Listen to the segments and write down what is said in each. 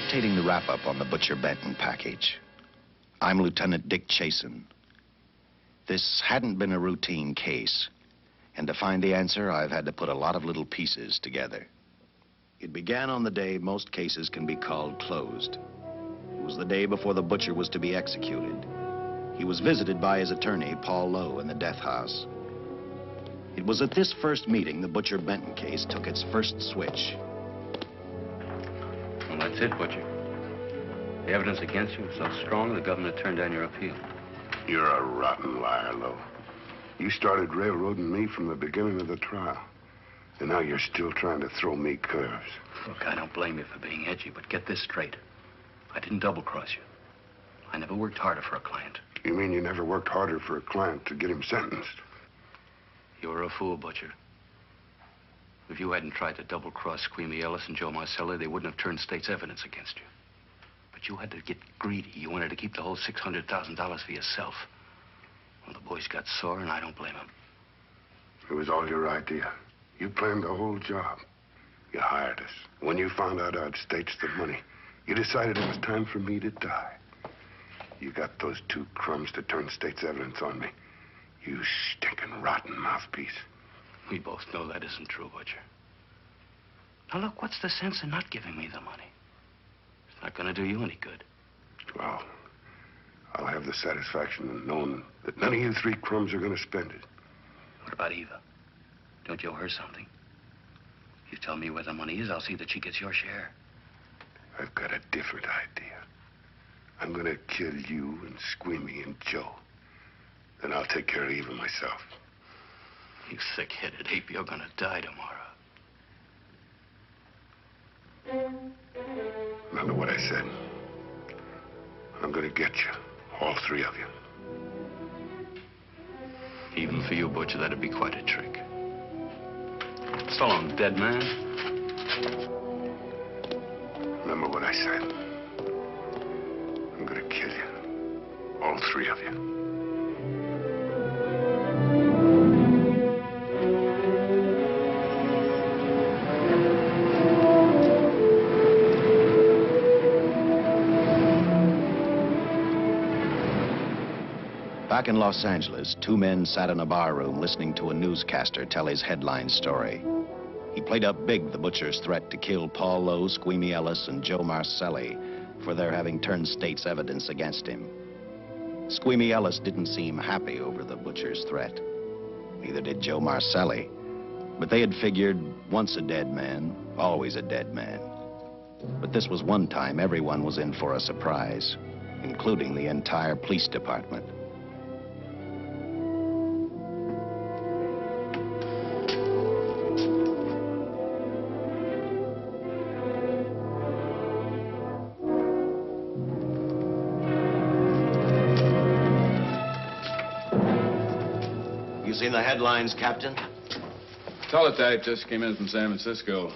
dictating the wrap-up on the Butcher Benton package. I'm Lieutenant Dick Chasen. This hadn't been a routine case, and to find the answer, I've had to put a lot of little pieces together. It began on the day most cases can be called closed. It was the day before the butcher was to be executed. He was visited by his attorney, Paul Lowe, in the death house. It was at this first meeting the Butcher Benton case took its first switch. Well, that's it, Butcher. The evidence against you is so strong, the government turned down your appeal. You're a rotten liar, Lowe. You started railroading me from the beginning of the trial. And now you're still trying to throw me curves. Look, I don't blame you for being edgy, but get this straight. I didn't double-cross you. I never worked harder for a client. You mean you never worked harder for a client to get him sentenced? You were a fool, Butcher. If you hadn't tried to double-cross Squeamy Ellis and Joe Marcelli, they wouldn't have turned state's evidence against you. But you had to get greedy. You wanted to keep the whole $600,000 for yourself. Well, the boys got sore, and I don't blame them. It was all your idea. You planned the whole job. You hired us. When you found out I'd staged the money, you decided it was time for me to die. You got those two crumbs to turn state's evidence on me. You stinking rotten mouthpiece. We both know that isn't true, Butcher. Now, look, what's the sense in not giving me the money? It's not going to do you any good. Well, I'll have the satisfaction of knowing that none of you three crumbs are going to spend it. What about Eva? Don't you owe her something? You tell me where the money is, I'll see that she gets your share. I've got a different idea. I'm going to kill you and Squeamy and Joe. Then I'll take care of Eva myself. You thick-headed ape, you're going to die tomorrow. Remember what I said. I'm going to get you, all three of you. Even for you, Butcher, that'd be quite a trick. So long, dead man. Remember what I said. I'm going to kill you, all three of you. Back in Los Angeles, two men sat in a bar room listening to a newscaster tell his headline story. He played up big the butcher's threat to kill Paul Lowe, Squeamy Ellis, and Joe Marcelli for their having turned state's evidence against him. Squeamy Ellis didn't seem happy over the butcher's threat. Neither did Joe Marcelli. But they had figured, once a dead man, always a dead man. But this was one time everyone was in for a surprise, including the entire police department. Seen the headlines, Captain? Teletype just came in from San Francisco.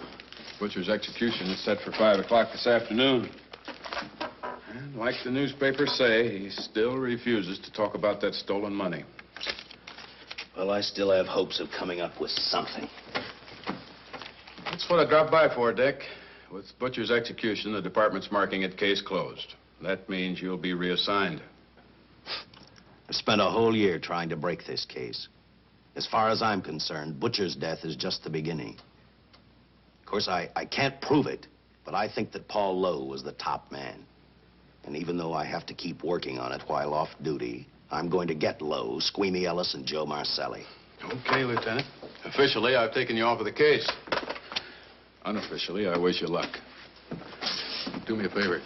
Butcher's execution is set for 5 o'clock this afternoon. And like the newspapers say, he still refuses to talk about that stolen money. Well, I still have hopes of coming up with something. That's what I dropped by for, Dick. With Butcher's execution, the department's marking it case closed. That means you'll be reassigned. I've spent a whole year trying to break this case. As far as I'm concerned, Butcher's death is just the beginning. Of course, I can't prove it, but I think that Paul Lowe was the top man. And even though I have to keep working on it while off duty, I'm going to get Lowe, Squeamy Ellis, and Joe Marcelli. Okay, Lieutenant. Officially, I've taken you off of the case. Unofficially, I wish you luck. Do me a favor.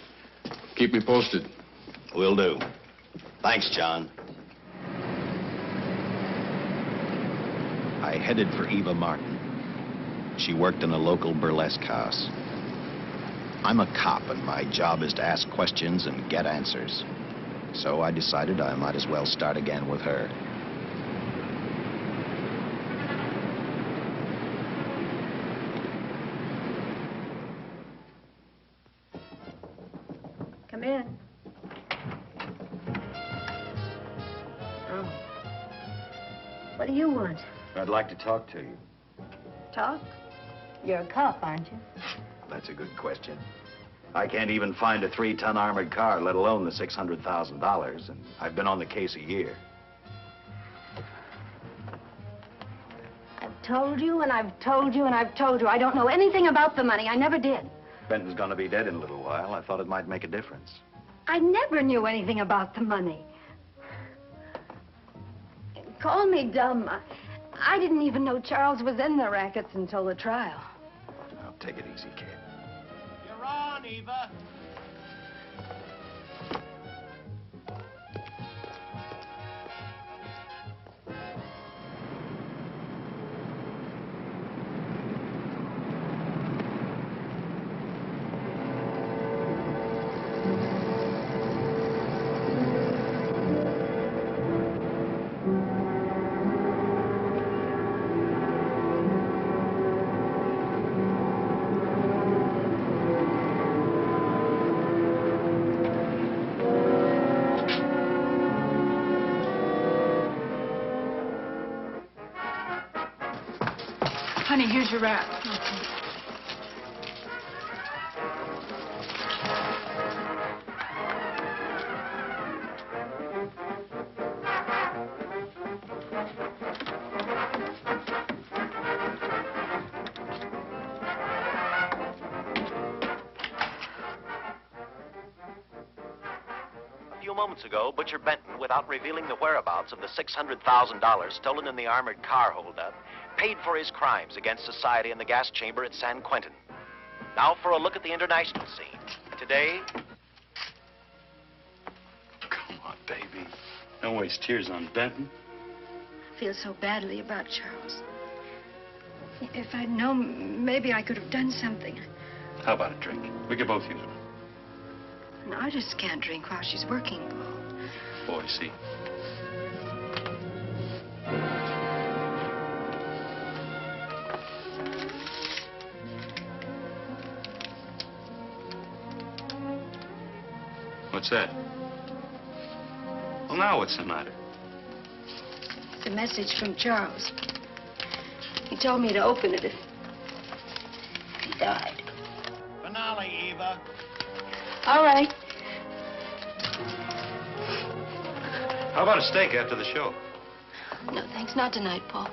Keep me posted. Will do. Thanks, John. I headed for Eva Martin. She worked in a local burlesque house. I'm a cop, and my job is to ask questions and get answers. So I decided I might as well start again with her. Come in. Oh. What do you want? I'd like to talk to you. Talk? You're a cop, aren't you? That's a good question. I can't even find a 3-ton armored car, let alone the $600,000, and I've been on the case a year. I've told you, and I've told you, and I've told you. I don't know anything about the money. I never did. Benton's gonna be dead in a little while. I thought it might make a difference. I never knew anything about the money. Call me dumb. I didn't even know Charles was in the rackets until the trial. Now, take it easy, kid. You're on, Eva. Honey, here's your wrap. A few moments ago, Butcher Benton, without revealing the whereabouts of the $600,000 stolen in the armored car holdup, paid for his crimes against society in the gas chamber at San Quentin. Now for a look at the international scene. Today... Come on, baby. Don't waste tears on Benton. I feel so badly about Charles. If I'd known, maybe I could have done something. How about a drink? We could both use one. No, I just can't drink while she's working, Paul. Boy, see. What's that? Well, now what's the matter? It's a message from Charles. He told me to open it if he died. Finale, Eva. All right. How about a steak after the show? No, thanks. Not tonight, Paul.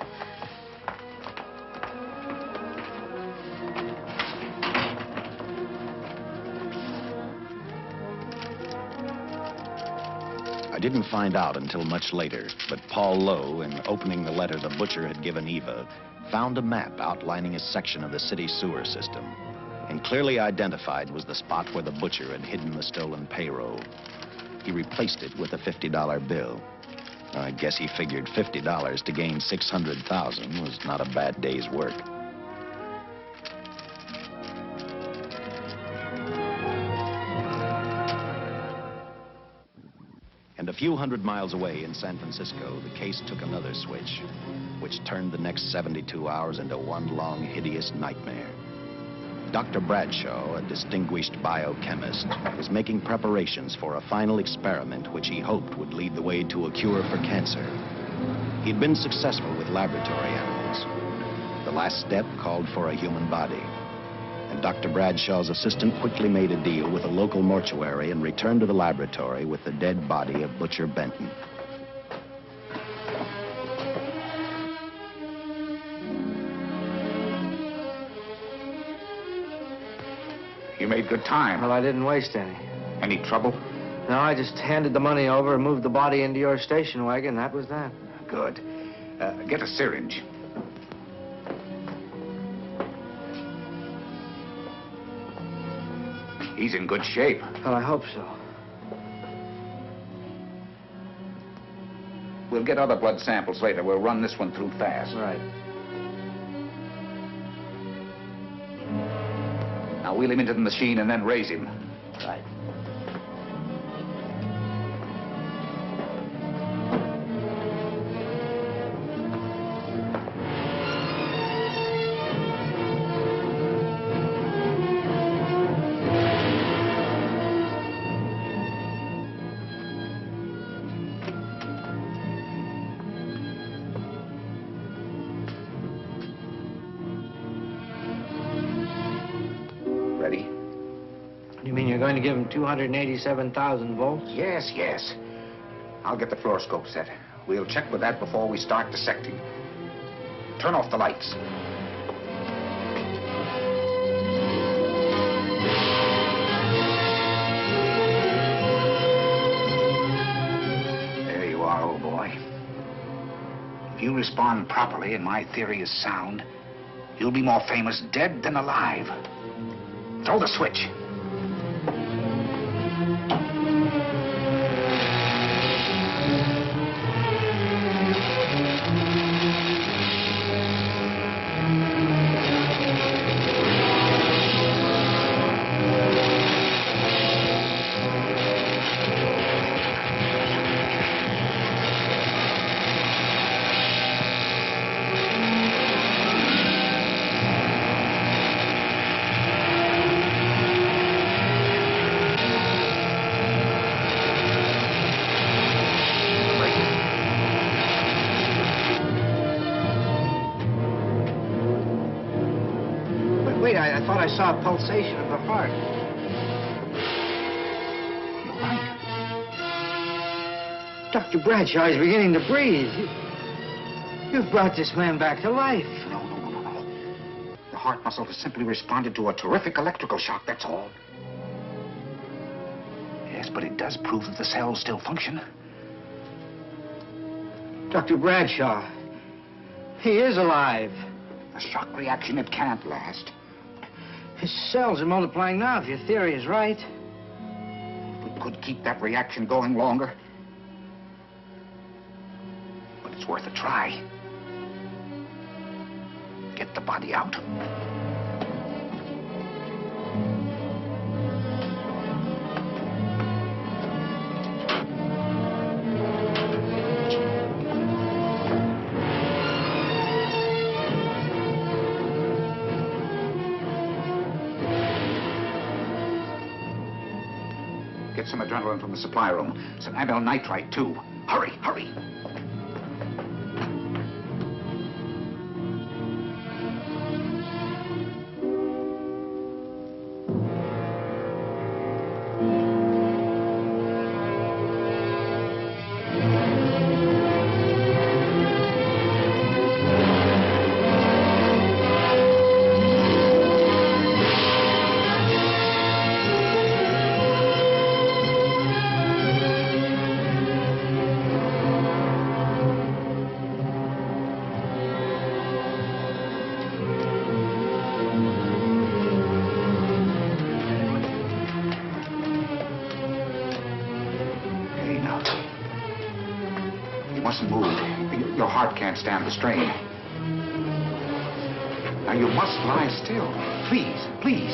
I didn't find out until much later, but Paul Lowe, in opening the letter the butcher had given Eva, found a map outlining a section of the city sewer system. And clearly identified was the spot where the butcher had hidden the stolen payroll. He replaced it with a $50 bill. I guess he figured $50 to gain $600,000 was not a bad day's work. And a few hundred miles away in San Francisco, the case took another switch, which turned the next 72 hours into one long, hideous nightmare. Dr. Bradshaw, a distinguished biochemist, was making preparations for a final experiment which he hoped would lead the way to a cure for cancer. He'd been successful with laboratory animals. The last step called for a human body. And Dr. Bradshaw's assistant quickly made a deal with a local mortuary and returned to the laboratory with the dead body of Butcher Benton. You made good time. Well, I didn't waste any. Any trouble? No, I just handed the money over and moved the body into your station wagon. That was that. Good. Get a syringe. He's in good shape. Well, I hope so. We'll get other blood samples later. We'll run this one through fast. Right. Now wheel him into the machine and then raise him. Right. Ready? You You mean you're going to give him 287,000 volts? Yes, yes. I'll get the fluoroscope set. We'll check with that before we start dissecting. Turn off the lights. There you are, old boy. If you respond properly and my theory is sound, you'll be more famous dead than alive. Throw the switch. Wait, I thought I saw a pulsation of the heart. You're right. Dr. Bradshaw is beginning to breathe. You've brought this man back to life. No. The heart muscle has simply responded to a terrific electrical shock, that's all. Yes, but it does prove that the cells still function. Dr. Bradshaw, he is alive. A shock reaction, it can't last. His cells are multiplying now, if your theory is right. We could keep that reaction going longer. But it's worth a try. Get the body out. Get some adrenaline from the supply room. Some amyl nitrite, too. Hurry, hurry. Your heart can't stand the strain. Now, you must lie still. Please, please.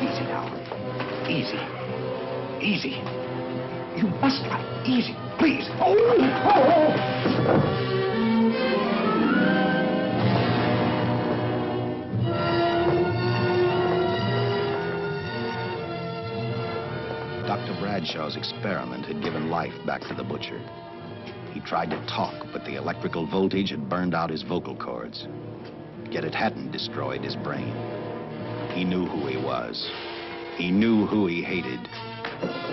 Easy now. Easy. Easy. You must lie. Easy, please. Dr. Bradshaw's experiment had given life back to the butcher. He tried to talk, but the electrical voltage had burned out his vocal cords. Yet it hadn't destroyed his brain. He knew who he was. He knew who he hated.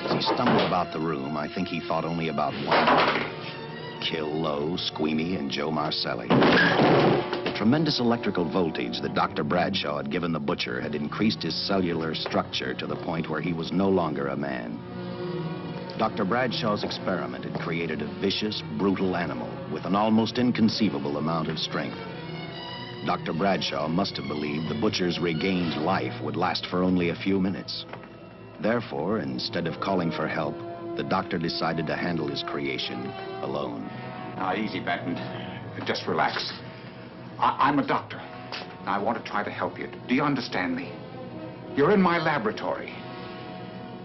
As he stumbled about the room, I think he thought only about one thing: kill Lowe, Squeamy, and Joe Marcelli. The tremendous electrical voltage that Dr. Bradshaw had given the butcher had increased his cellular structure to the point where he was no longer a man. Dr. Bradshaw's experiment had created a vicious, brutal animal with an almost inconceivable amount of strength. Dr. Bradshaw must have believed the butcher's regained life would last for only a few minutes. Therefore, instead of calling for help, the doctor decided to handle his creation alone. Now, easy, Benton. Just relax. I'm a doctor. I want to try to help you. Do you understand me? You're in my laboratory.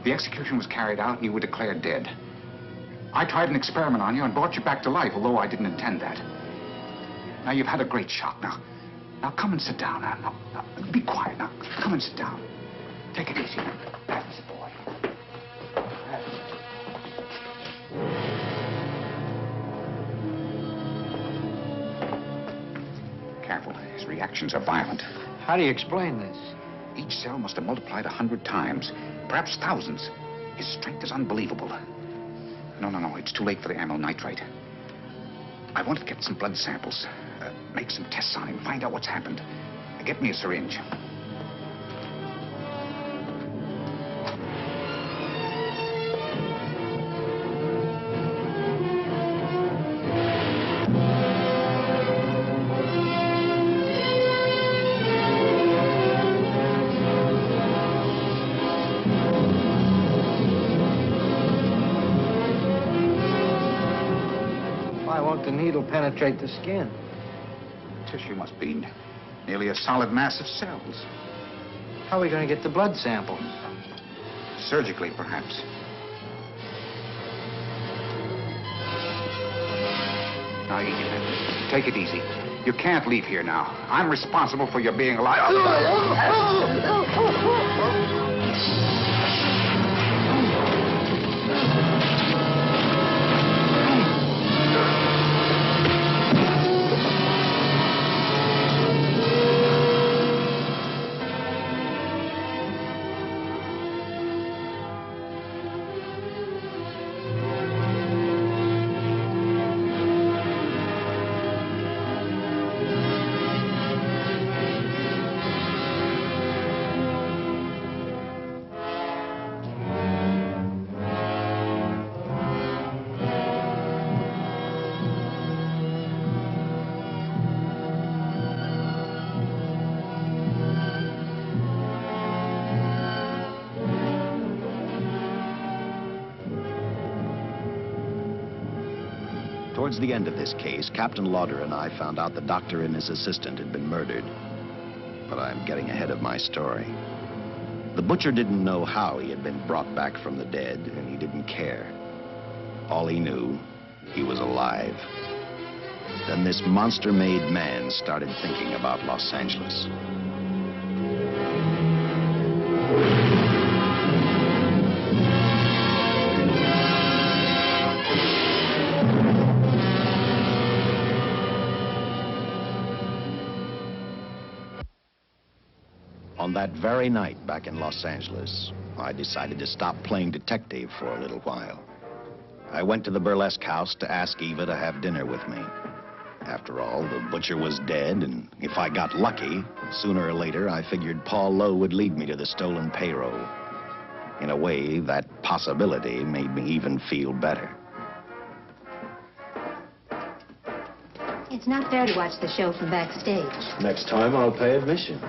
The execution was carried out and you were declared dead. I tried an experiment on you and brought you back to life, although I didn't intend that. Now, you've had a great shock. Now come and sit down. Now, be quiet. Now, come and sit down. Take it easy. That's the boy. Careful. His reactions are violent. How do you explain this? Each cell must have multiplied 100 times, perhaps thousands. His strength is unbelievable. No, it's too late for the amyl nitrite. I want to get some blood samples, make some tests on him, find out what's happened. Get me a syringe. Why won't the needle penetrate the skin? The tissue must be nearly a solid mass of cells. How are we going to get the blood sample? Surgically, perhaps. Now, take it easy. You can't leave here now. I'm responsible for your being alive. Towards the end of this case, Captain Lauder and I found out the doctor and his assistant had been murdered. But I'm getting ahead of my story. The butcher didn't know how he had been brought back from the dead, and he didn't care. All he knew, he was alive. Then this monster-made man started thinking about Los Angeles. On that very night back in Los Angeles, I decided to stop playing detective for a little while. I went to the burlesque house to ask Eva to have dinner with me. After all, the butcher was dead, and if I got lucky, sooner or later, I figured Paul Lowe would lead me to the stolen payroll. In a way, that possibility made me even feel better. It's not fair to watch the show from backstage. Next time, I'll pay admission.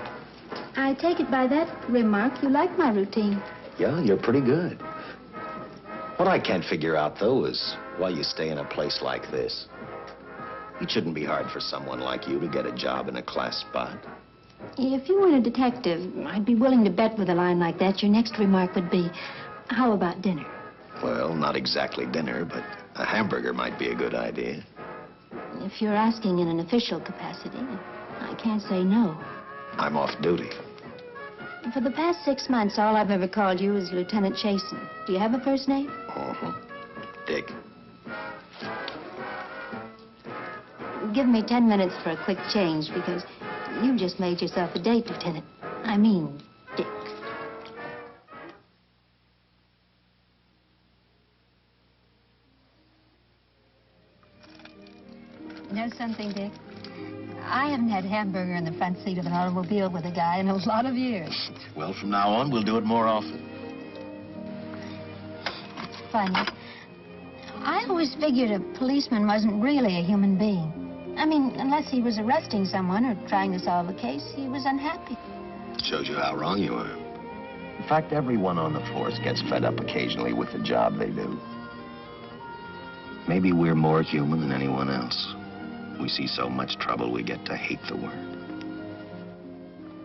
I take it by that remark you like my routine. Yeah, you're pretty good. What I can't figure out, though, is why you stay in a place like this. It shouldn't be hard for someone like you to get a job in a class spot. If you weren't a detective, I'd be willing to bet with a line like that your next remark would be, how about dinner? Well, not exactly dinner, but a hamburger might be a good idea. If you're asking in an official capacity, I can't say no. I'm off duty. For the past 6 months, all I've ever called you is Lieutenant Chasen. Do you have a first name? Dick. Give me 10 minutes for a quick change, because you just made yourself a date, Lieutenant. I mean, Dick. You know something, Dick? I haven't had hamburger in the front seat of an automobile with a guy in a lot of years. Well, from now on, we'll do it more often. It's funny. I always figured a policeman wasn't really a human being. I mean, unless he was arresting someone or trying to solve a case, he was unhappy. Shows you how wrong you are. In fact, everyone on the force gets fed up occasionally with the job they do. Maybe we're more human than anyone else. We see so much trouble, we get to hate the word.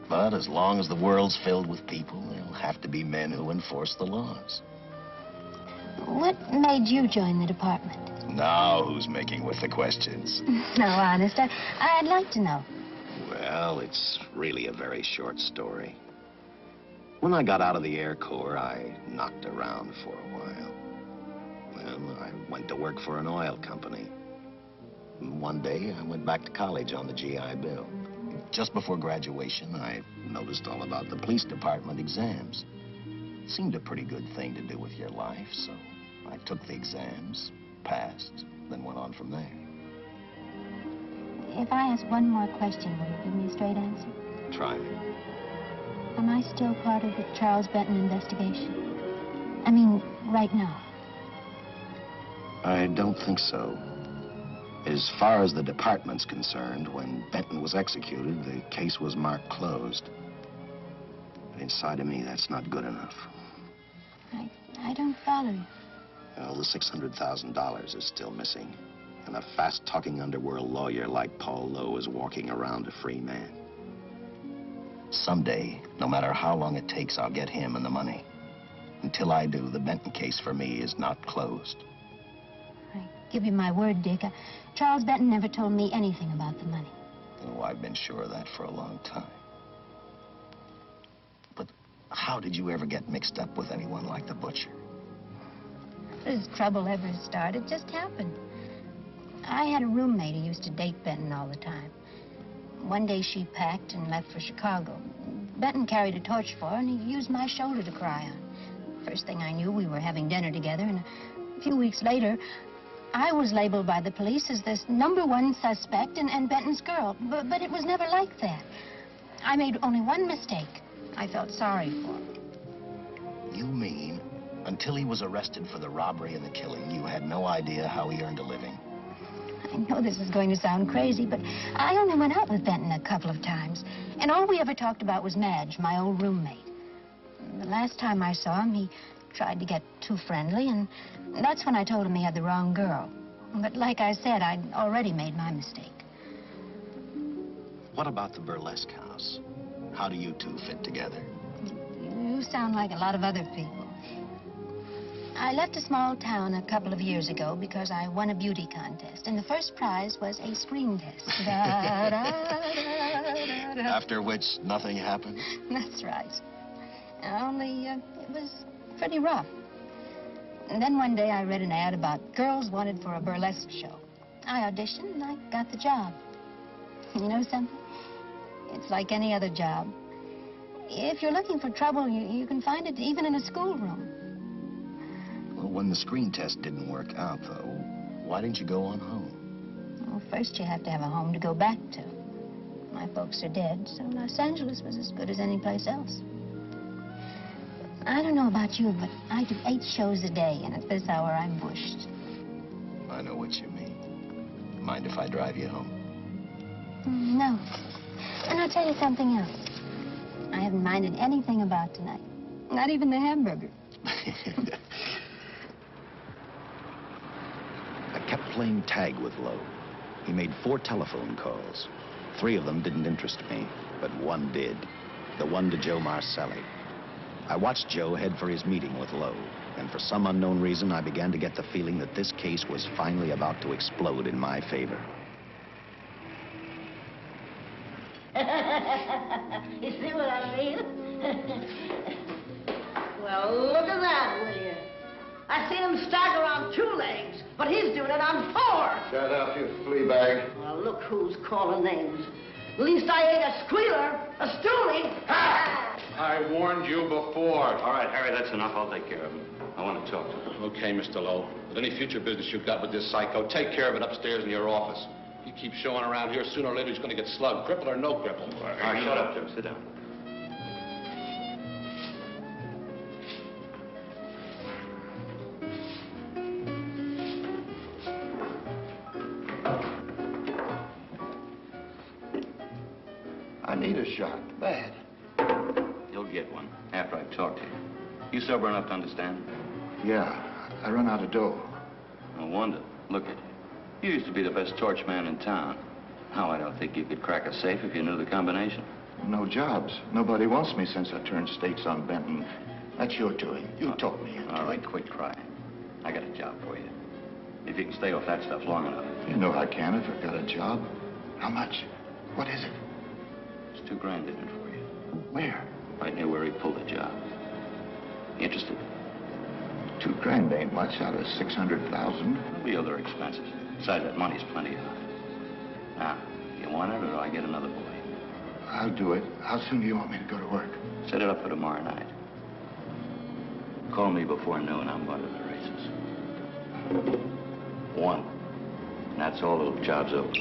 But as long as the world's filled with people, there'll have to be men who enforce the laws. What made you join the department? Now who's making with the questions? No, honest, I'd like to know. Well, it's really a very short story. When I got out of the Air Corps, I knocked around for a while. Well, I went to work for an oil company. One day, I went back to college on the GI Bill. Just before graduation, I noticed all about the police department exams. Seemed a pretty good thing to do with your life, so I took the exams, passed, then went on from there. If I ask one more question, will you give me a straight answer? Try me. Am I still part of the Charles Benton investigation? I mean, right now. I don't think so. As far as the department's concerned, when Benton was executed, the case was marked closed. But inside of me, that's not good enough. I don't follow you. Well, the $600,000 is still missing. And a fast-talking underworld lawyer like Paul Lowe is walking around a free man. Someday, no matter how long it takes, I'll get him and the money. Until I do, the Benton case for me is not closed. I give you my word, Dick. Charles Benton never told me anything about the money. Oh, I've been sure of that for a long time. But how did you ever get mixed up with anyone like the butcher? This trouble ever started just happened. I had a roommate who used to date Benton all the time. One day she packed and left for Chicago. Benton carried a torch for her, and he used my shoulder to cry on. First thing I knew, we were having dinner together, and a few weeks later, I was labeled by the police as this #1 suspect and Benton's girl. But it was never like that. I made only one mistake. I felt sorry for him. You mean, until he was arrested for the robbery and the killing, you had no idea how he earned a living? I know this is going to sound crazy, but I only went out with Benton a couple of times. And all we ever talked about was Madge, my old roommate. The last time I saw him, he tried to get too friendly, and that's when I told him he had the wrong girl. But like I said, I'd already made my mistake. What about the burlesque house? How do you two fit together? You sound like a lot of other people. I left a small town a couple of years ago because I won a beauty contest, and the first prize was a screen test. Da, da, da, da, da. After which, nothing happened? That's right. Only, it was pretty rough. And then one day I read an ad about girls wanted for a burlesque show. I auditioned and I got the job. You know something? It's like any other job. If you're looking for trouble, you can find it even in a schoolroom. Well, when the screen test didn't work out, though, why didn't you go on home? Well, first you have to have a home to go back to. My folks are dead, so Los Angeles was as good as any place else. I don't know about you, but I do 8 shows a day, and at this hour, I'm bushed. I know what you mean. Mind if I drive you home? No. And I'll tell you something else. I haven't minded anything about tonight. Not even the hamburger. I kept playing tag with Lowe. He made 4 telephone calls. 3 of them didn't interest me, but one did. The one to Joe Marcelli. I watched Joe head for his meeting with Lowe, and for some unknown reason, I began to get the feeling that this case was finally about to explode in my favor. You see what I mean? Well, look at that, will you? I seen him stagger on 2 legs, but he's doing it on 4. Shut up, you flea bag. Well, look who's calling names. At least I ain't a squealer, a stoolie. I warned you before. All right, Harry, that's enough. I'll take care of him. I want to talk to him. Okay, Mr. Lowe. But any future business you've got with this psycho, take care of it upstairs in your office. He keeps showing around here, sooner or later he's going to get slugged, cripple or no cripple. All right, shut up, Jim. Sit down. I need a shot, bad. You'll get one after I've talked to you. You sober enough to understand? Yeah, I run out of dough. No wonder. Look at you. You used to be the best torch man in town. Now I don't think you could crack a safe if you knew the combination. No jobs. Nobody wants me since I turned states on Benton. That's your doing. You taught me. All right, quit crying. I got a job for you. If you can stay off that stuff long enough. You know I can if I've got a job. How much? What is it? There's $2 grand in it for you. Where? Right near where he pulled the job. Interested? $2 grand ain't much out of 600,000. There'll be other expenses. Besides, that money's plenty of. Now, you want it or do I get another boy? I'll do it. How soon do you want me to go to work? Set it up for tomorrow night. Call me before noon. I'm going to the races. 1. And that's all. The job's over.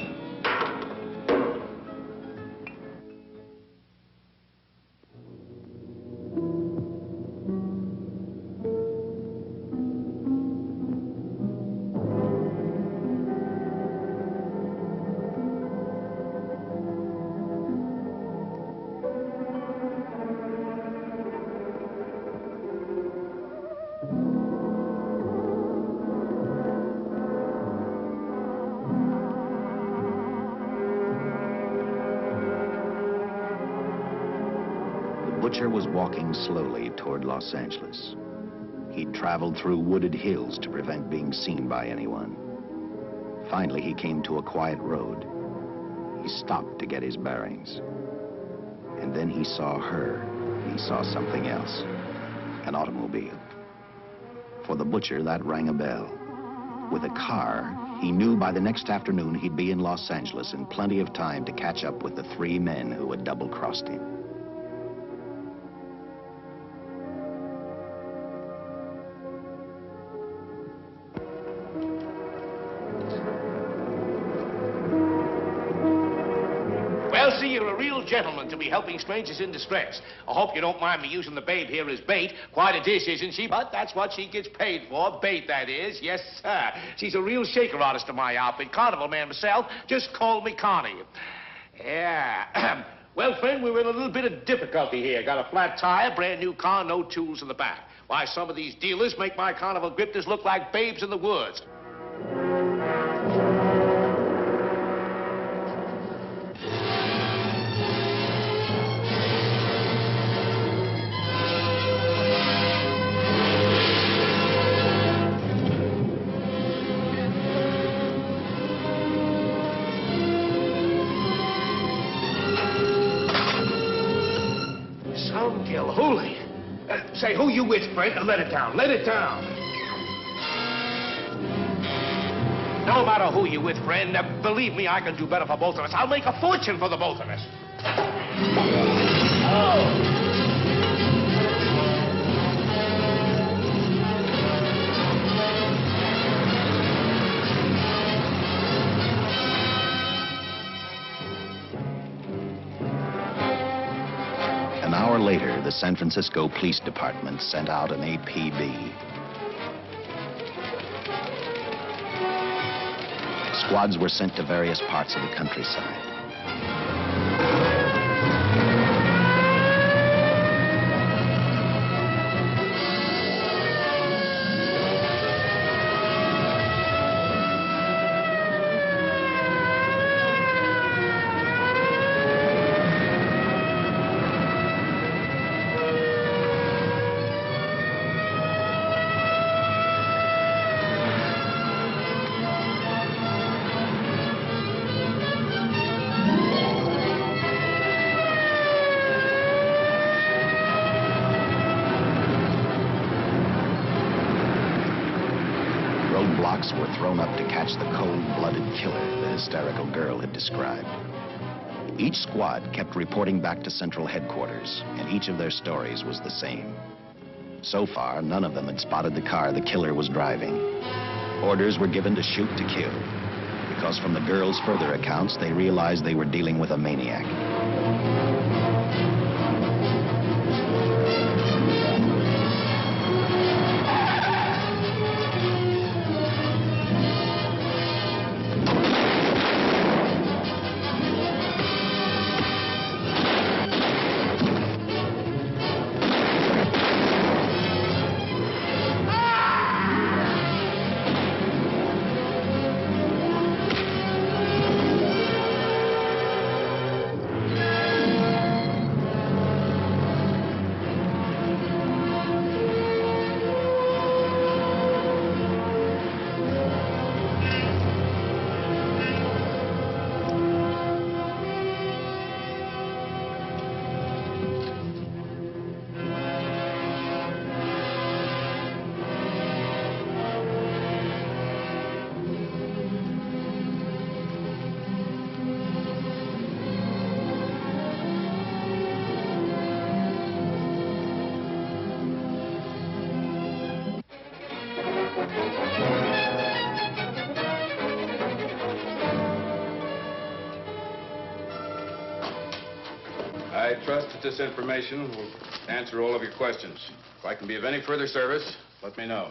The butcher was walking slowly toward Los Angeles. He'd traveled through wooded hills to prevent being seen by anyone. Finally, he came to a quiet road. He stopped to get his bearings. And then he saw her. He saw something else. An automobile. For the butcher, that rang a bell. With a car, he knew by the next afternoon he'd be in Los Angeles in plenty of time to catch up with the 3 men who had double-crossed him. Well, see, you're a real gentleman to be helping strangers in distress. I hope you don't mind me using the babe here as bait. Quite a dish, isn't she? But that's what she gets paid for. Bait, that is. Yes, sir. She's a real shaker artist of my outfit. Carnival man myself. Just call me Connie. Yeah. Well, friend, we're in a little bit of difficulty here. Got a flat tire, brand new car, no tools in the back. Why, some of these dealers make my carnival grifters look like babes in the woods. Holy. Say, who you with, friend? Let it down. Let it down. No matter who you with, friend, believe me, I can do better for both of us. I'll make a fortune for the both of us. Oh! An hour later, the San Francisco Police Department sent out an APB. Squads were sent to various parts of the countryside. Roadblocks were thrown up to catch the cold-blooded killer the hysterical girl had described. Each squad kept reporting back to Central Headquarters, and each of their stories was the same. So far, none of them had spotted the car the killer was driving. Orders were given to shoot to kill, because from the girls' further accounts, they realized they were dealing with a maniac. I trust that this information will answer all of your questions. If I can be of any further service, let me know.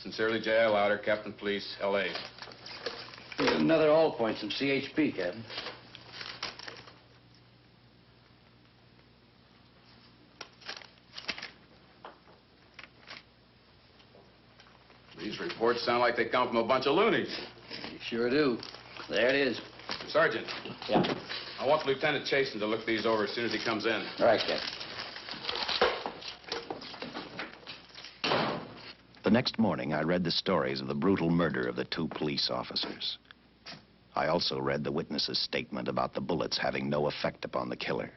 Sincerely, J.I. Louder, Captain Police, L.A. Here's another all points from CHP, Captain. These reports sound like they come from a bunch of loonies. You sure do. There it is. Sergeant. Yeah. I want Lieutenant Chasen to look these over as soon as he comes in. All right, Captain. The next morning, I read the stories of the brutal murder of the 2 police officers. I also read the witness's statement about the bullets having no effect upon the killer.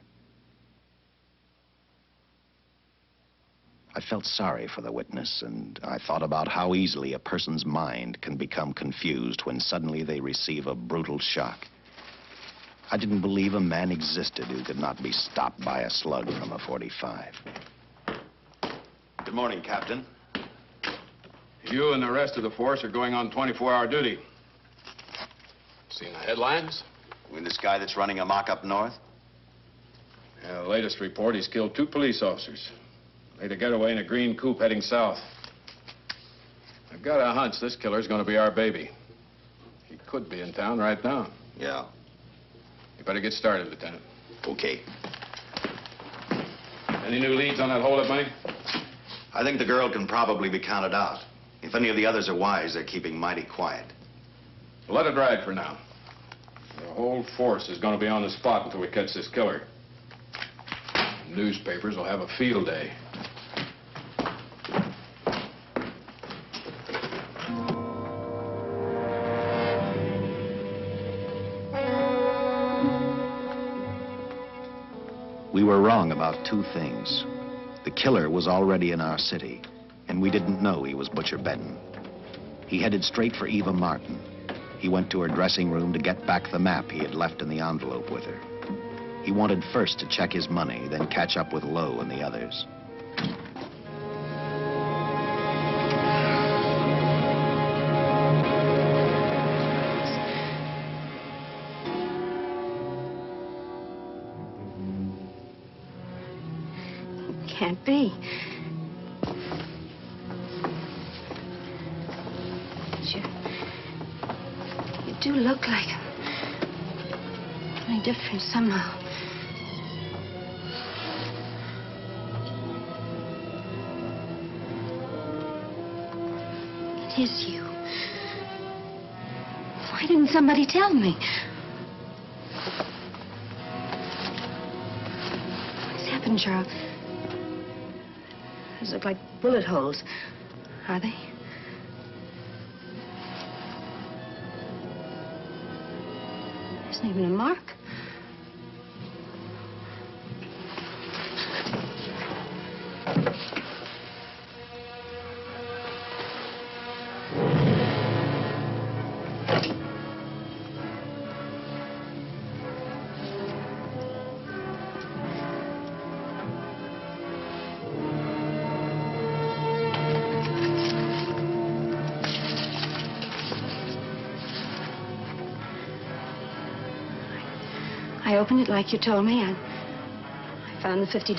I felt sorry for the witness, and I thought about how easily a person's mind can become confused when suddenly they receive a brutal shock. I didn't believe a man existed who could not be stopped by a slug from a .45. Good morning, Captain. You and the rest of the force are going on 24-hour duty. Seen the headlines? You mean this guy that's running amok up north? Yeah, the latest report, he's killed 2 police officers. Made a getaway in a green coupe heading south. I've got a hunch this killer's going to be our baby. He could be in town right now. Yeah. You better get started, Lieutenant. Okay. Any new leads on that hold-up money? I think the girl can probably be counted out. If any of the others are wise, they're keeping mighty quiet. Well, let it ride for now. The whole force is going to be on the spot until we catch this killer. The newspapers will have a field day. We were wrong about 2 things. The killer was already in our city, and we didn't know he was Butcher Benton. He headed straight for Eva Martin. He went to her dressing room to get back the map he had left in the envelope with her. He wanted first to check his money, then catch up with Lowe and the others. Can't be. You do look like him. Only different somehow. It is you. Why didn't somebody tell me? What's happened, Charles? Those look like bullet holes. Are they? There isn't even a mark. I opened it like you told me. I found the $50.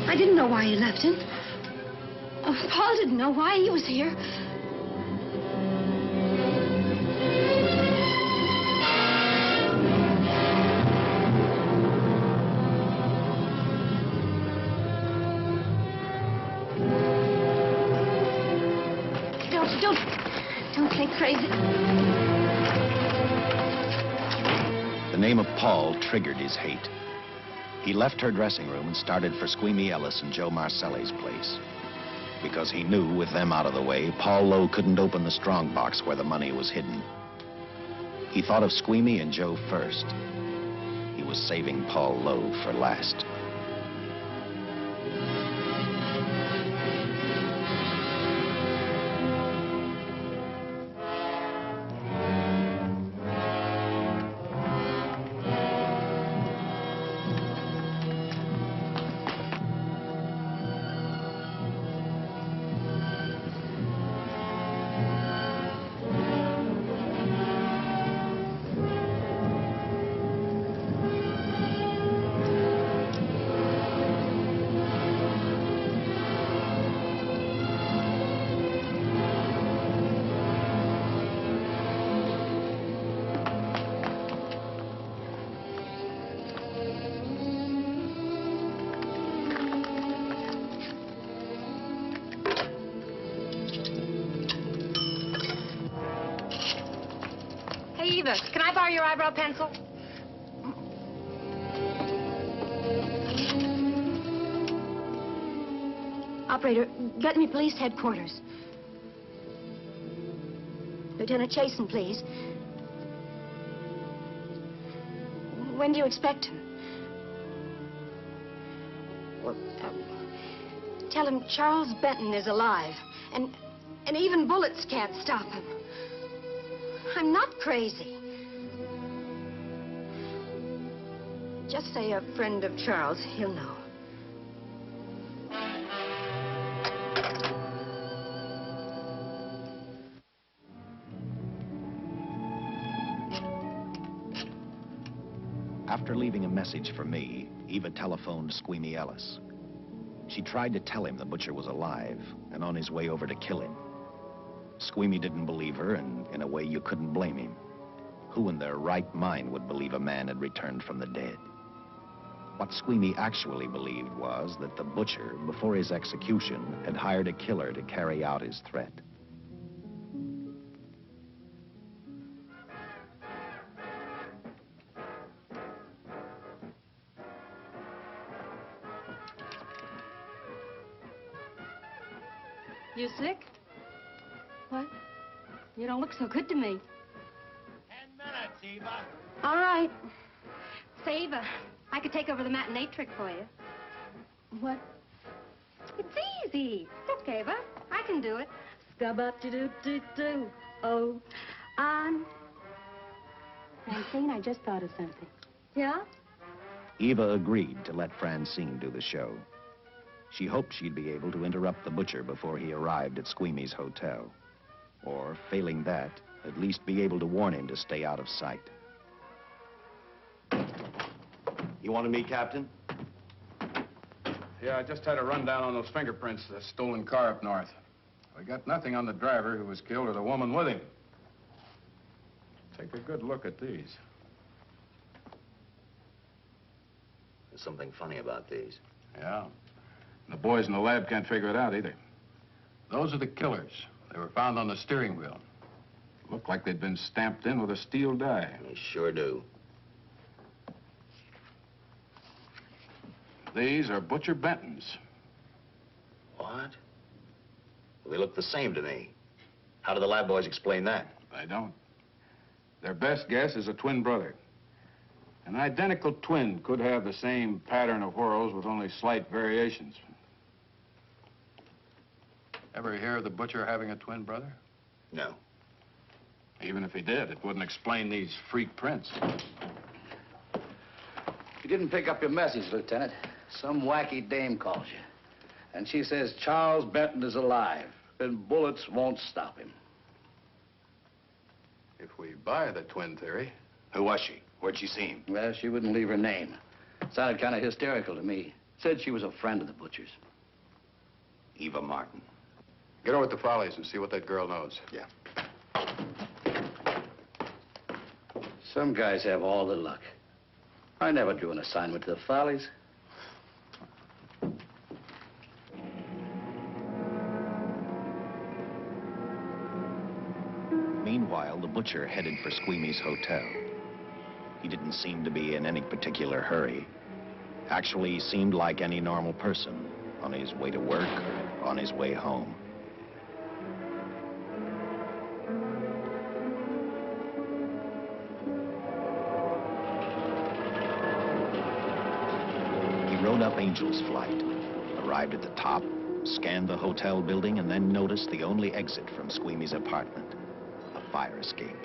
I didn't know why he left it. Oh, Paul didn't know why he was here. Don't get crazy. The name of Paul triggered his hate. He left her dressing room and started for Squeamy Ellis and Joe Marcelli's place. Because he knew, with them out of the way, Paul Lowe couldn't open the strong box where the money was hidden. He thought of Squeamy and Joe first. He was saving Paul Lowe for last. Hey, Eva, can I borrow your eyebrow pencil? Operator, get me police headquarters. Lieutenant Chasen, please. When do you expect him? Well, tell him Charles Benton is alive, and even bullets can't stop him. I'm not crazy. Just say a friend of Charles. He'll know. After leaving a message for me, Eva telephoned Squeamy Ellis. She tried to tell him the butcher was alive and on his way over to kill him. Squeamy didn't believe her, and in a way you couldn't blame him. Who in their right mind would believe a man had returned from the dead? What Squeamy actually believed was that the butcher, before his execution, had hired a killer to carry out his threat. You sick? What? You don't look so good to me. 10 minutes, Eva. All right. Say, Eva, I could take over the matinee trick for you. What? It's easy. Look, Eva, I can do it. Scub-up-de-doo-doo-doo. Oh, I'm... Francine, I just thought of something. Yeah? Eva agreed to let Francine do the show. She hoped she'd be able to interrupt the butcher before he arrived at Squeamy's hotel. Or, failing that, at least be able to warn him to stay out of sight. You wanted me, Captain? Yeah, I just had a rundown on those fingerprints of the stolen car up north. We got nothing on the driver who was killed or the woman with him. Take a good look at these. There's something funny about these. Yeah. The boys in the lab can't figure it out either. Those are the killers. They were found on the steering wheel. Looked like they'd been stamped in with a steel die. They sure do. These are Butcher Benton's. What? Well, they look the same to me. How do the lab boys explain that? They don't. Their best guess is a twin brother. An identical twin could have the same pattern of whorls with only slight variations. Ever hear of the butcher having a twin brother? No. Even if he did, it wouldn't explain these freak prints. You didn't pick up your message, Lieutenant. Some wacky dame calls you. And she says Charles Benton is alive, and bullets won't stop him. If we buy the twin theory... Who was she? Where'd she see him? Well, she wouldn't leave her name. Sounded kind of hysterical to me. Said she was a friend of the butcher's. Eva Martin. Get over at the Follies and see what that girl knows. Yeah. Some guys have all the luck. I never drew an assignment to the Follies. Meanwhile, the butcher headed for Squeamy's hotel. He didn't seem to be in any particular hurry. Actually, he seemed like any normal person, on his way to work or on his way home. He rode up Angel's Flight, arrived at the top, scanned the hotel building, and then noticed the only exit from Squeamy's apartment, a fire escape.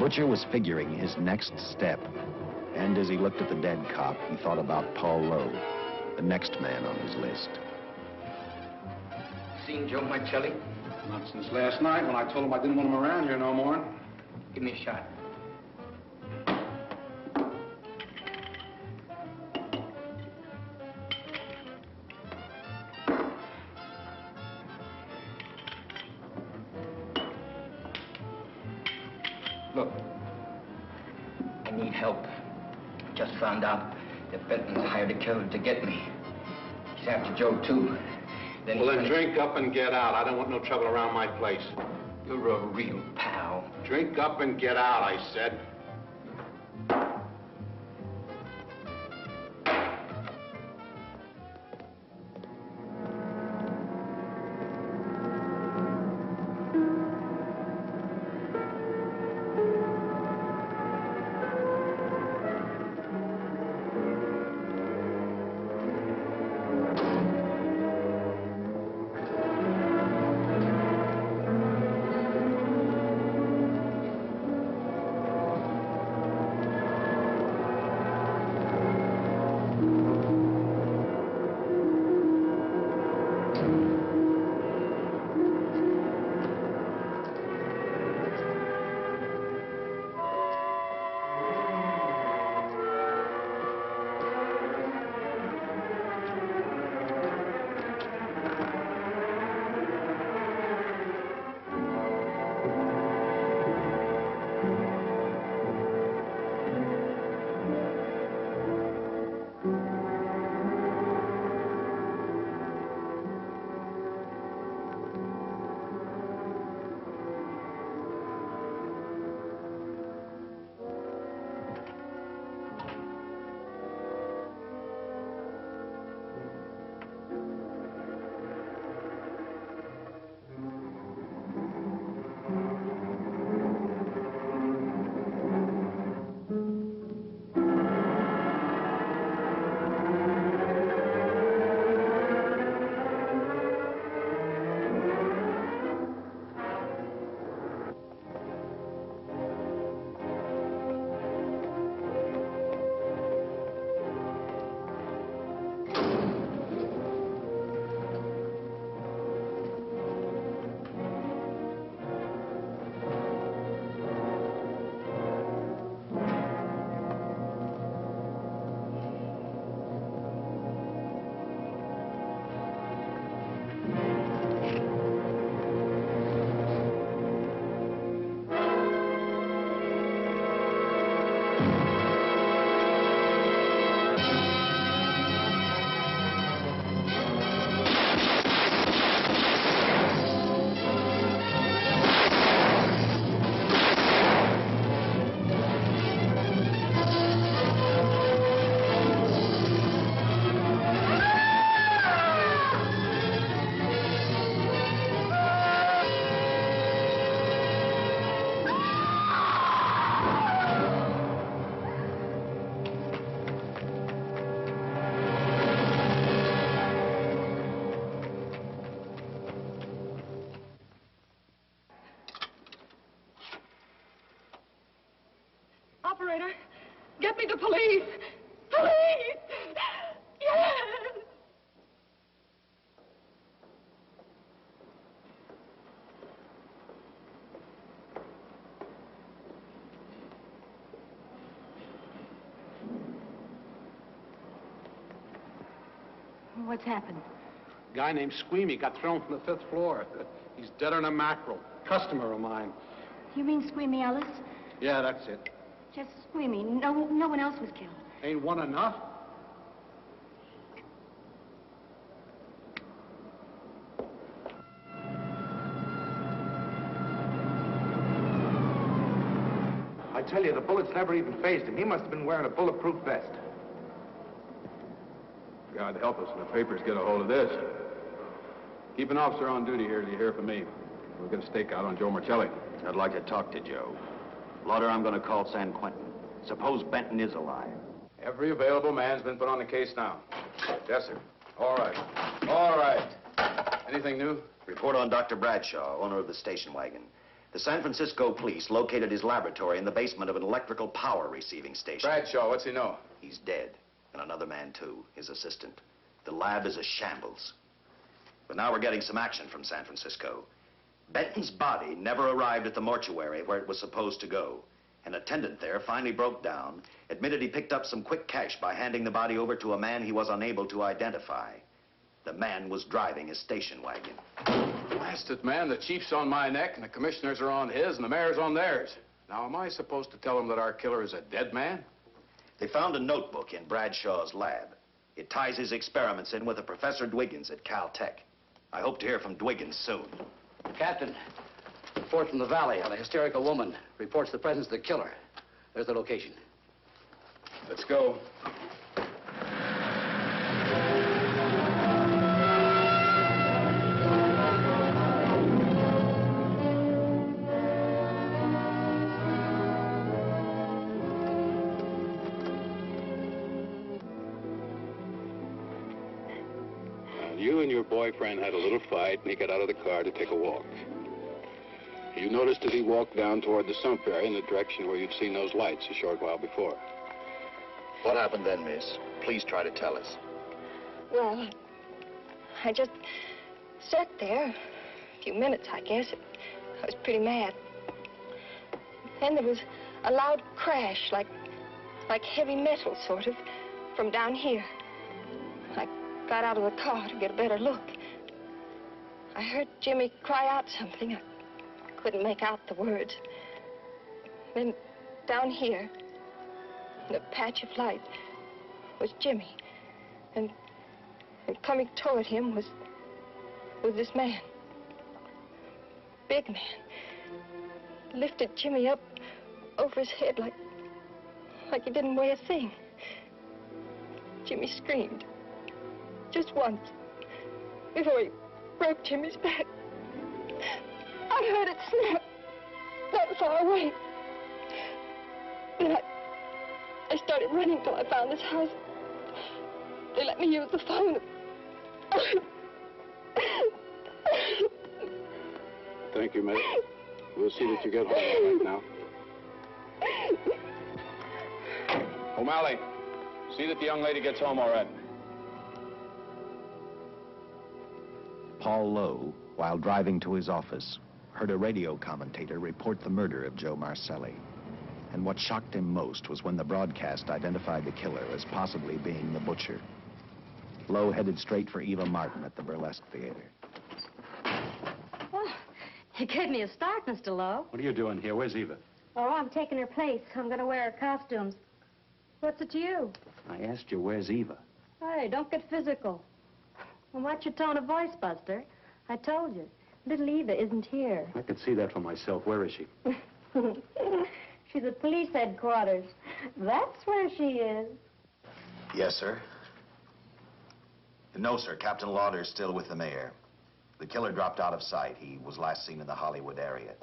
Butcher was figuring his next step. And as he looked at the dead cop, he thought about Paul Lowe, the next man on his list. Seen Joe Marcelli? Not since last night when I told him I didn't want him around here no more. Give me a shot. Look, I need help. Just found out that Benton's hired a killer to get me. He's after Joe, too. Well, then drink up and get out. I don't want no trouble around my place. You're a real pal. Drink up and get out, I said. Operator, get me the police. Police! Yes! What's happened? A guy named Squeamy got thrown from the 5th floor. He's dead on a mackerel. Customer of mine. You mean Squeamy Ellis? Yeah, that's it. Just Squeamy. No one else was killed. Ain't one enough? I tell you, the bullets never even phased him. He must have been wearing a bulletproof vest. God help us when the papers get a hold of this. Keep an officer on duty here till you hear from me. We'll get a stakeout on Joe Marcelli. I'd like to talk to Joe. Lauder, I'm going to call San Quentin. Suppose Benton is alive. Every available man's been put on the case now. Yes, sir. All right. All right. Anything new? Report on Dr. Bradshaw, owner of the station wagon. The San Francisco police located his laboratory in the basement of an electrical power receiving station. Bradshaw, what's he know? He's dead. And another man, too, his assistant. The lab is a shambles. But now we're getting some action from San Francisco. Benton's body never arrived at the mortuary where it was supposed to go. An attendant there finally broke down, admitted he picked up some quick cash by handing the body over to a man he was unable to identify. The man was driving his station wagon. Blasted man, the chief's on my neck, and the commissioners are on his, and the mayor's on theirs. Now, am I supposed to tell them that our killer is a dead man? They found a notebook in Bradshaw's lab. It ties his experiments in with a Professor Dwiggins at Caltech. I hope to hear from Dwiggins soon. Captain, report from the valley on a hysterical woman. Reports the presence of the killer. There's the location. Let's go. You and your boyfriend had a little fight, and he got out of the car to take a walk. You noticed as he walked down toward the sump area in the direction where you'd seen those lights a short while before. What happened then, miss? Please try to tell us. Well, I just sat there a few minutes, I guess. I was pretty mad. Then there was a loud crash, like heavy metal, sort of, from down here. I got out of the car to get a better look. I heard Jimmy cry out something. I couldn't make out the words. Then down here, in a patch of light, was Jimmy. And coming toward him was this man. Big man. Lifted Jimmy up over his head like he didn't weigh a thing. Jimmy screamed. Just once, before he broke Jimmy's back. I heard it snap, not far away. Then I started running till I found this house. They let me use the phone. Thank you, miss. We'll see that you get home all right now. O'Malley, see that the young lady gets home all right. Paul Lowe, while driving to his office, heard a radio commentator report the murder of Joe Marcelli. And what shocked him most was when the broadcast identified the killer as possibly being the butcher. Lowe headed straight for Eva Martin at the Burlesque Theater. Oh, you gave me a start, Mr. Lowe. What are you doing here? Where's Eva? Oh, I'm taking her place. I'm going to wear her costumes. What's it to you? I asked you, where's Eva? Hey, don't get physical. Well, watch your tone of voice, Buster. I told you. Little Eva isn't here. I could see that for myself. Where is she? She's at police headquarters. That's where she is. Yes, sir. No, sir. Captain Lauder's still with the mayor. The killer dropped out of sight. He was last seen in the Hollywood area.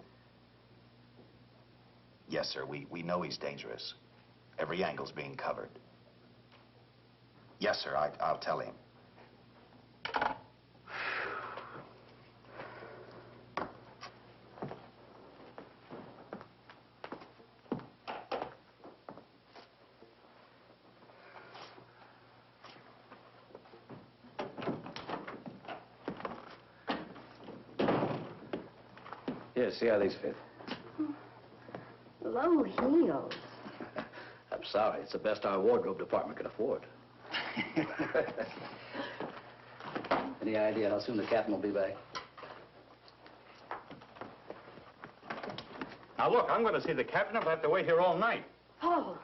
Yes, sir. We know he's dangerous. Every angle's being covered. Yes, sir. I'll tell him. Here, see how these fit. Low heels. I'm sorry. It's the best our wardrobe department can afford. Any idea how soon the captain will be back? Now, look, I'm going to see the captain. I'll have to wait here all night. Paul.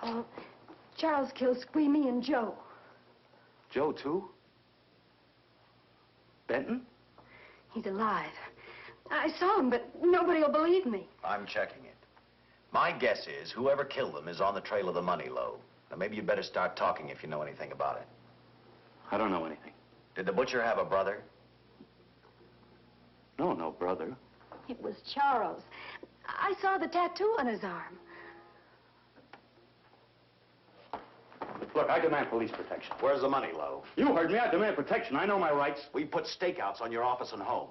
Paul, Charles killed Squeamy and Joe. Joe, too? Benton? He's alive. I saw him, but nobody will believe me. I'm checking it. My guess is whoever killed them is on the trail of the money, Lowe. Now, maybe you better start talking if you know anything about it. I don't know anything. Did the butcher have a brother? No brother. It was Charles. I saw the tattoo on his arm. Look, I demand police protection. Where's the money, Lowe? You heard me. I demand protection. I know my rights. We put stakeouts on your office and home.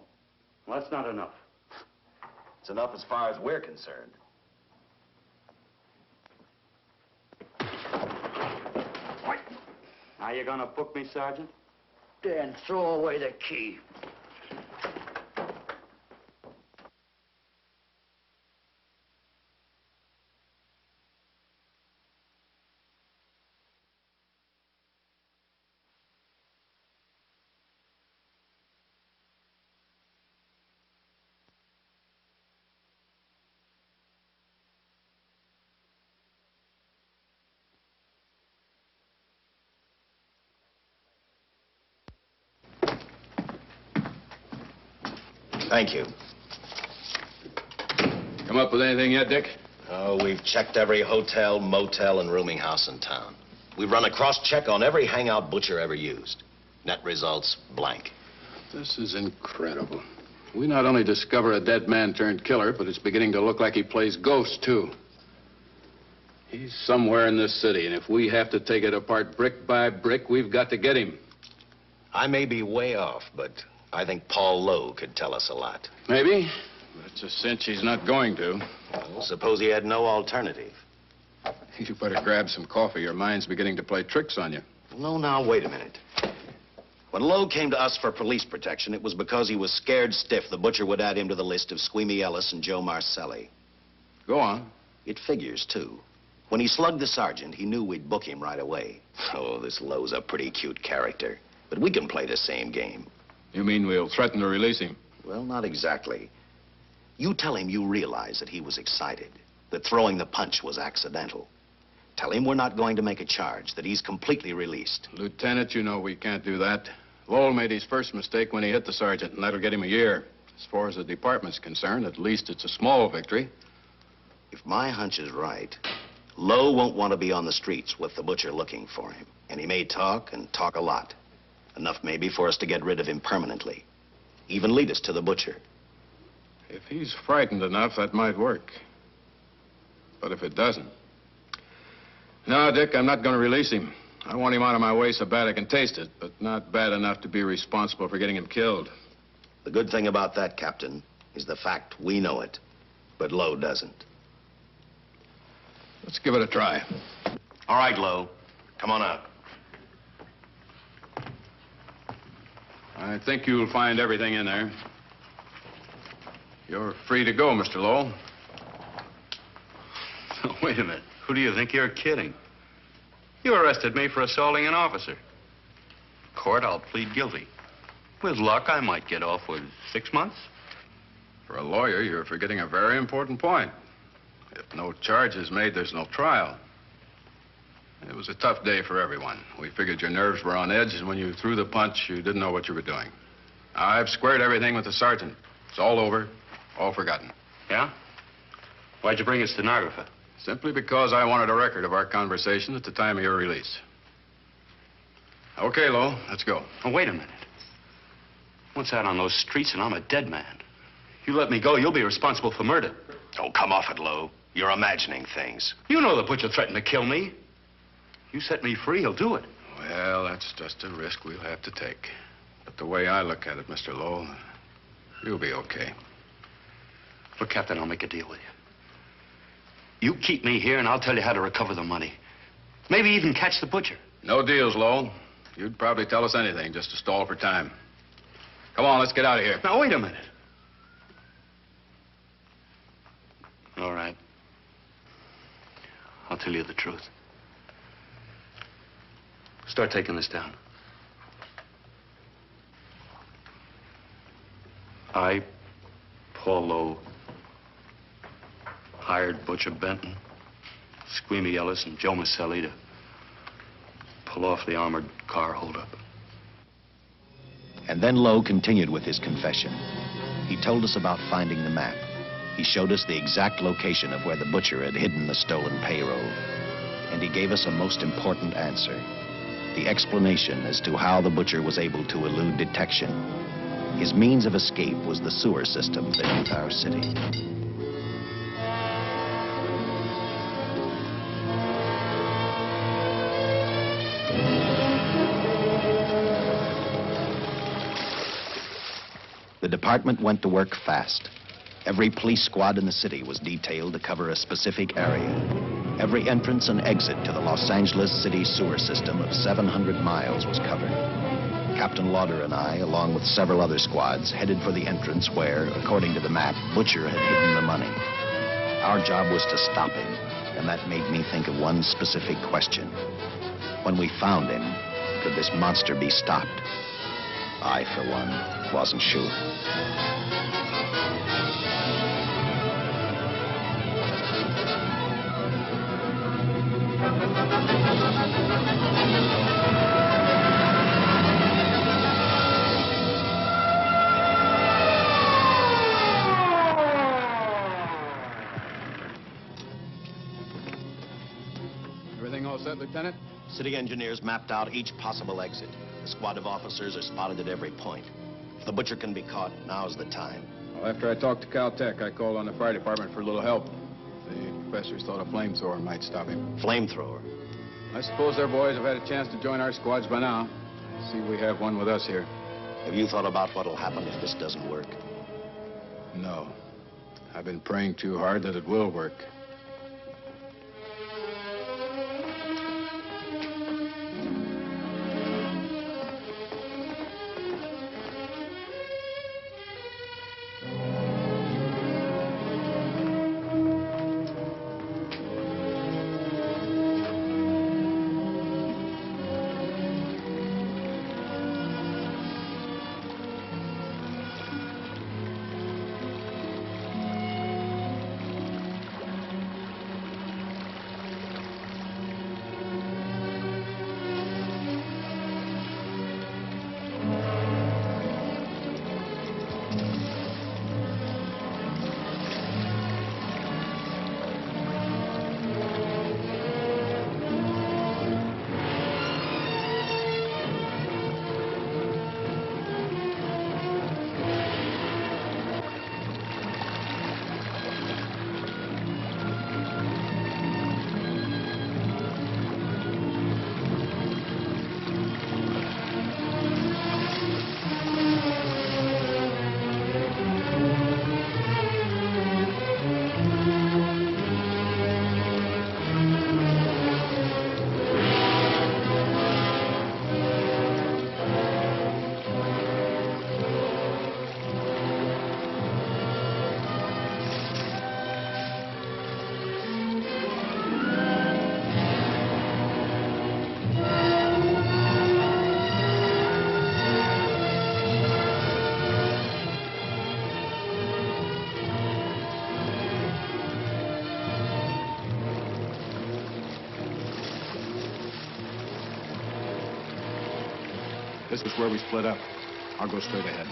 Well, that's not enough. It's enough as far as we're concerned. Now you gonna book me, Sergeant? Then throw away the key. Thank you. Come up with anything yet, Dick? Oh, we've checked every hotel, motel, and rooming house in town. We've run a cross-check on every hangout Butcher ever used. Net results, blank. This is incredible. We not only discover a dead man turned killer, but it's beginning to look like he plays ghost, too. He's somewhere in this city, and if we have to take it apart brick by brick, we've got to get him. I may be way off, but I think Paul Lowe could tell us a lot. Maybe. But it's a cinch he's not going to. Well, suppose he had no alternative. You better grab some coffee. Your mind's beginning to play tricks on you. No, now, wait a minute. When Lowe came to us for police protection, it was because he was scared stiff the Butcher would add him to the list of Squeamy Ellis and Joe Marcelli. Go on. It figures, too. When he slugged the sergeant, he knew we'd book him right away. Oh, this Lowe's a pretty cute character. But we can play the same game. You mean we'll threaten to release him? Well, not exactly. You tell him you realize that he was excited, that throwing the punch was accidental. Tell him we're not going to make a charge, that he's completely released. Lieutenant, you know we can't do that. Lowell made his first mistake when he hit the sergeant, and that'll get him a year. As far as the department's concerned, at least it's a small victory. If my hunch is right, Lowe won't want to be on the streets with the Butcher looking for him. And he may talk, and talk a lot. Enough maybe for us to get rid of him permanently. Even lead us to the Butcher. If he's frightened enough, that might work. But if it doesn't... No, Dick, I'm not going to release him. I want him out of my way so bad I can taste it, but not bad enough to be responsible for getting him killed. The good thing about that, Captain, is the fact we know it, but Lowe doesn't. Let's give it a try. All right, Lowe. Come on out. I think you'll find everything in there. You're free to go, Mr. Lowell. Wait a minute. Who do you think you're kidding? You arrested me for assaulting an officer. Court, I'll plead guilty. With luck, I might get off with 6 months. For a lawyer, you're forgetting a very important point. If no charge is made, there's no trial. It was a tough day for everyone. We figured your nerves were on edge, and when you threw the punch, you didn't know what you were doing. I've squared everything with the sergeant. It's all over, all forgotten. Yeah? Why'd you bring a stenographer? Simply because I wanted a record of our conversation at the time of your release. Okay, Lowe, let's go. Oh, wait a minute. Once out on those streets and I'm a dead man. You let me go, you'll be responsible for murder. Oh, come off it, Lowe. You're imagining things. You know the Butcher threatened to kill me. You set me free, he'll do it. Well, that's just a risk we'll have to take. But the way I look at it, Mr. Lowell, you'll be okay. Look, Captain, I'll make a deal with you. You keep me here, and I'll tell you how to recover the money. Maybe even catch the Butcher. No deals, Lowell. You'd probably tell us anything just to stall for time. Come on, let's get out of here. Now, wait a minute. All right. I'll tell you the truth. Start taking this down. I, Paul Lowe, hired Butcher Benton, Squeamy Ellis, and Joe Marcelli to pull off the armored car holdup. And then Lowe continued with his confession. He told us about finding the map. He showed us the exact location of where the Butcher had hidden the stolen payroll. And he gave us a most important answer. The explanation as to how the Butcher was able to elude detection. His means of escape was the sewer system beneath our city. The The department went to work fast. Every police squad in the city was detailed to cover a specific area. Every entrance and exit to the Los Angeles city sewer system of 700 miles was covered. Captain Lauder and I, along with several other squads, headed for the entrance where, according to the map, Butcher had hidden the money. Our job was to stop him, and that made me think of one specific question. When we found him, could this monster be stopped? I, for one, wasn't sure. Everything all set, Lieutenant? City engineers mapped out each possible exit. A squad of officers are spotted at every point. If the Butcher can be caught, now's the time. Well, after I talked to Caltech, I called on the fire department for a little help. The professors thought a flamethrower might stop him. Flamethrower? I suppose their boys have had a chance to join our squads by now. See, we have one with us here. Have you thought about what'll happen if this doesn't work? No. I've been praying too hard that it will work. This is where we split up. I'll go straight ahead.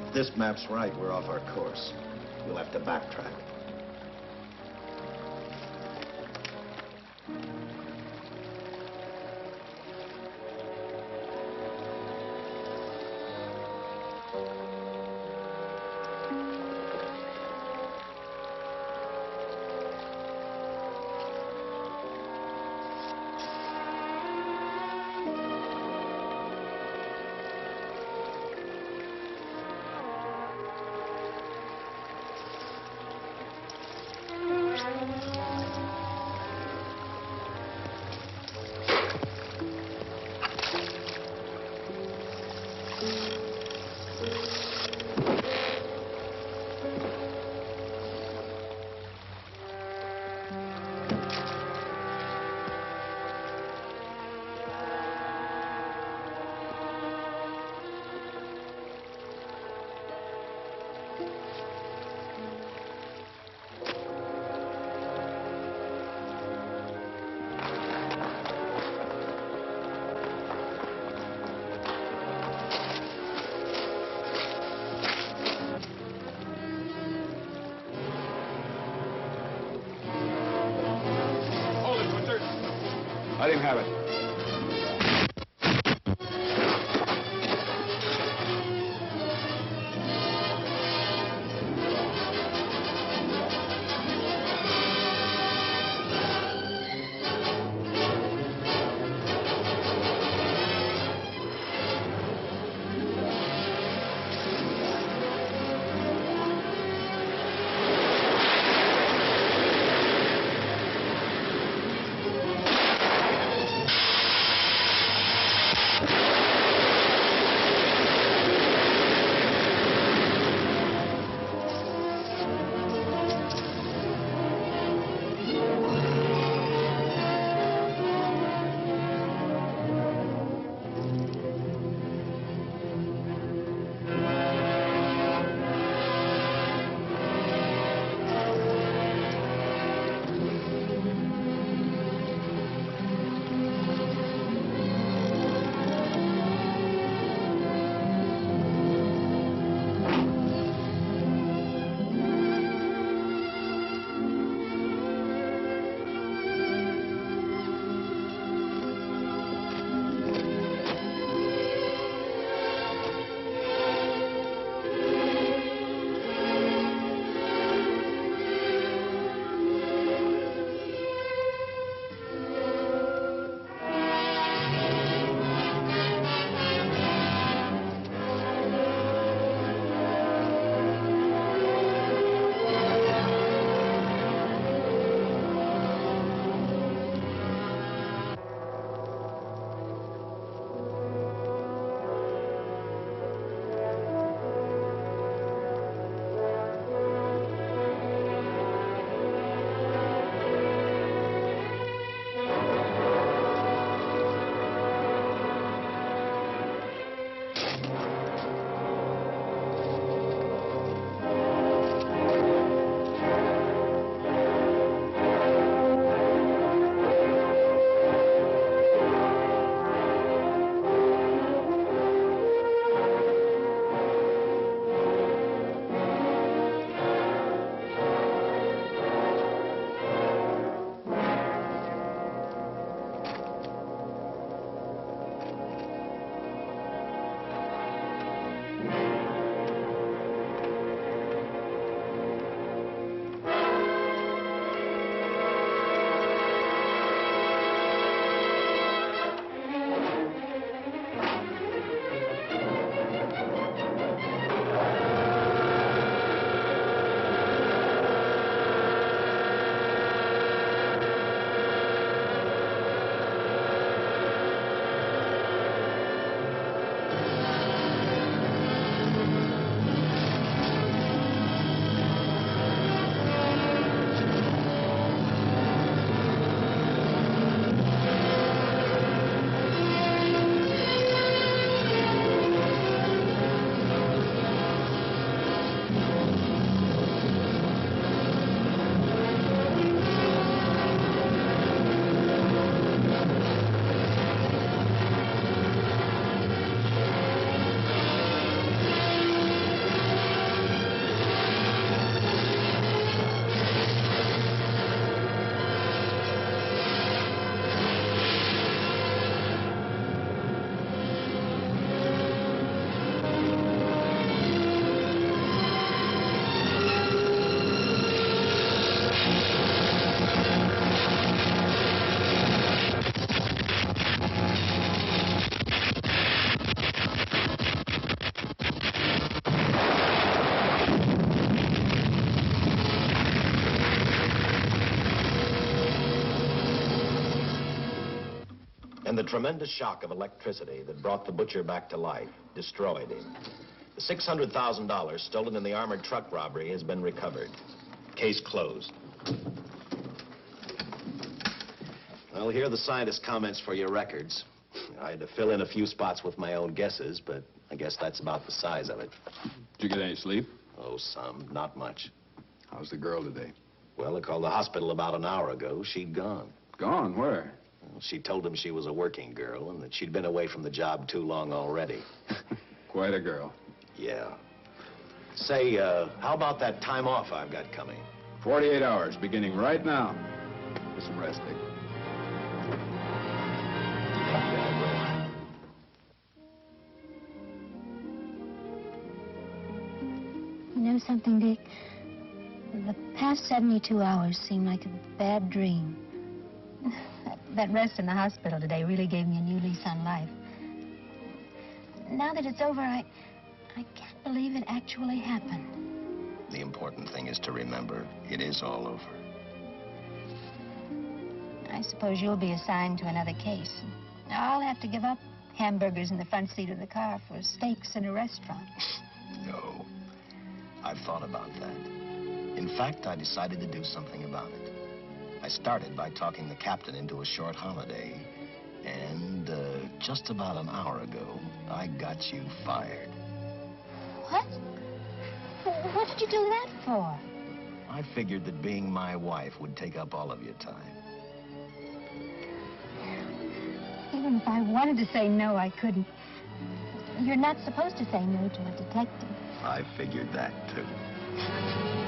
If this map's right, we're off our course. We'll have to backtrack. And the tremendous shock of electricity that brought the butcher back to life destroyed him. The $600,000 stolen in the armored truck robbery has been recovered. Case closed. Well, here are the scientist's comments for your records. I had to fill in a few spots with my own guesses, but I guess that's about the size of it. Did you get any sleep? Oh, some. Not much. How's the girl today? Well, I called the hospital about an hour ago. She'd gone. Gone? Where? Well, she told him she was a working girl and that she'd been away from the job too long already. Quite a girl. Yeah. Say, how about that time off I've got coming? 48 hours, beginning right now. Get some rest, Dick. know something, Dick? The past 72 hours seem like a bad dream. That rest in the hospital today really gave me a new lease on life. Now that it's over, I can't believe it actually happened. The important thing is to remember it is all over. I suppose you'll be assigned to another case. I'll have to give up hamburgers in the front seat of the car for steaks in a restaurant. No. I've thought about that. In fact, I decided to do something about it. I started by talking the captain into a short holiday. And just about an hour ago, I got you fired. What? What did you do that for? I figured that being my wife would take up all of your time. Even if I wanted to say no, I couldn't. You're not supposed to say no to a detective. I figured that, too.